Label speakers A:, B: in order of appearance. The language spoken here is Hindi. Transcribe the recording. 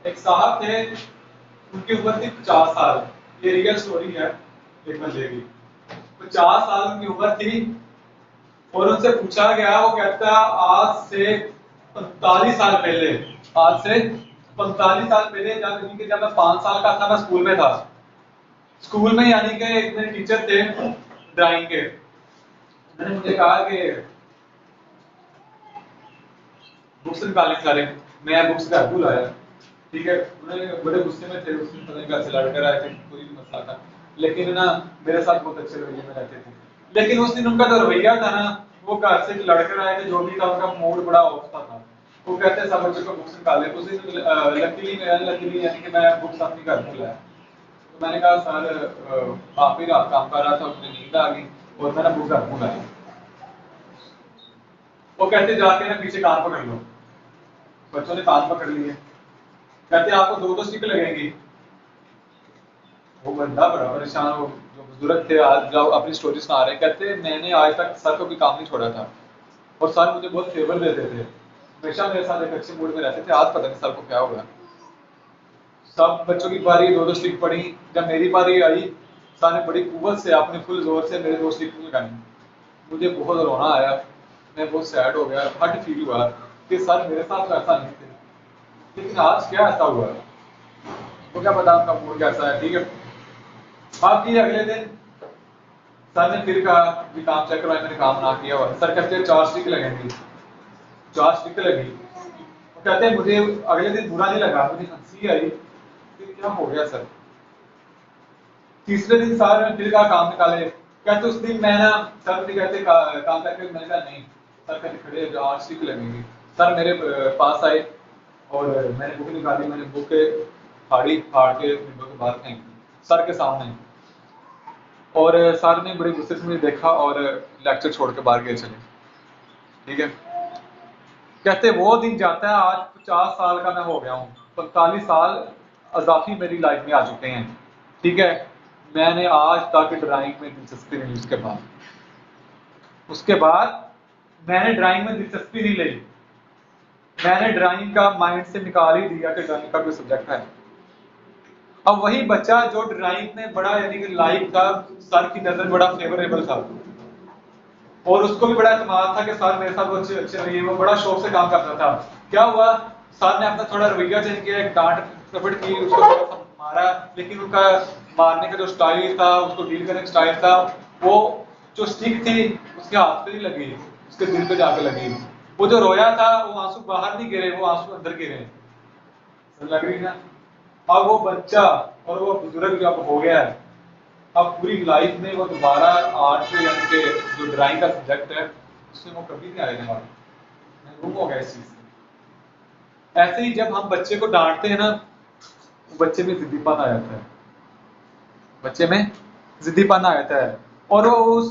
A: एक साहब थे, उनकी उम्र थी 50 साल। ये रियल स्टोरी है एक बंदे की। 50 साल उनकी उम्र थी और उनसे पूछा गया, वो कहता आज से 45 साल पहले, आज से 45 साल पहले जब मैं 5 साल का था, मैं स्कूल में था। स्कूल में यानी कि एक मेरे टीचर थे ड्राइंग के, उन्होंने मुझे कहा कि बुक्स निकालने सारे, मैं बुक्स का भूल आया। ठीक है, उन्होंने बड़े गुस्से में थे, उसमें पता नहीं कैसे लड़ कर आए थे, कोई मसला था, लेकिन ना मेरे साथ बहुत अच्छे रवैये में रहते थे। लेकिन उस दिन उनका जो रवैया था ना, वो घर से लड़कर आए थे, जो भी था उनका मूड बड़ा ऑफ था। वो कहते हैं सब बच्चों को बुक्स निकाले। उस दिन लकीली यानी कि मैं बुक्स अपनी घर में लाया। तो मैंने कहा सर काफी रात काम कर रहा था, मुझे नींद आ गई और मैंने बुक घर में लाया। वो कहते जाके ना पीछे कान पकड़ लो। बच्चों ने कान पकड़ लिए, कहते आपको 2 स्टिक लगेंगी। वो बंदा बड़ा परेशान हो, जो बुजुर्ग थे आज जो अपनी स्टोरी सुना रहे, कहते मैंने आज तक सर को भी काम नहीं छोड़ा था और सर मुझे बहुत फेवर देते थे, हमेशा मेरे साथ एक अच्छे मूड में रहते थे। आज पता नहीं सर को क्या होगा। सब बच्चों की बारी 2 स्टिक पड़ी। जब मेरी बारी आई, सर ने बड़ी कुव्वत से अपने फुल जोर से मेरे 2 स्टिक लगाई। मुझे बहुत रोना आया, मैं बहुत सैड हो गया, हर्ट फील हुआ कि सर मेरे साथ ऐसा नहीं थे, लेकिन आज क्या ऐसा हुआ, तो क्या पता आपका मूड कैसा है। ठीक है, बाकी अगले दिन सर ने फिर कहा कि काम चेक करवाए, मैंने काम ना किया हुआ। सर कहते हैं 4 स्टिक लगेंगी। 4 स्टिक लगी। वो कहते हैं मुझे अगले दिन बुरा नहीं लगा, मुझे हंसी आई कि क्या हो गया सर। तीसरे दिन सर ने फिर कहा काम निकाले। कहते उस दिन मैं ना, सर मुझे कहते काम करके, मैंने कहा नहीं। सर कहते खड़े 8 स्टिक लगेंगी। सर मेरे पास आए और मैंने बुक निकाली, मैंने बुक फाड़ के विंडो के बाहर फेंकी सर के सामने। और सर ने बड़े गुस्से से मुझे देखा और लेक्चर छोड़ के बाहर गए चले। ठीक है, कहते वो दिन जाता है, आज 50 साल का मैं हो गया हूँ, 45 साल अजाफी मेरी लाइफ में आ चुके हैं। ठीक है, मैंने आज तक ड्राइंग में दिलचस्पी नहीं ली। उसके बाद मैंने ड्राइंग में दिलचस्पी नहीं ली। मैंने ड्राइंग का माइंड से निकाल ही दिया कि ड्राइंग का कोई सब्जेक्ट है। अब वही बच्चा जो ड्राइंग में बड़ा यानी कि लाइक था, सर की नजर बड़ा फेवरेबल था और उसको भी बड़ा एतमाद था कि सर मेरे साथ बहुत अच्छे रहिए, वो बड़ा शौक से काम करता था। क्या हुआ, सर ने अपना थोड़ा रवैया चेंज किया, डांट टपट की, उसको थोड़ा सा मारा, लेकिन उनका मारने का जो स्टाइल था, उसको डील करने का स्टाइल था, वो जो स्टिक थी उसके हाथ पे नहीं लगी, उसके दिल पे जाके लगी। वो जो रोया था, वो आंसू बाहर नहीं गिरे, वो आंसू अंदर गिरे। लग रही ना। अब वो बच्चा और वो बुजुर्ग जब हो गया है, अब पूरी लाइफ में वो दोबारा आर्ट यानी कि जो ड्राइंग का सब्जेक्ट है, उसमें वो कभी नहीं आएगा। मैं गुम हो गया इस चीज से। ऐसे ही जब हम बच्चे को डांटते हैं ना, बच्चे में जिद्दीपन आ जाता है, बच्चे में जिद्दीपन आ जाता है और वो उस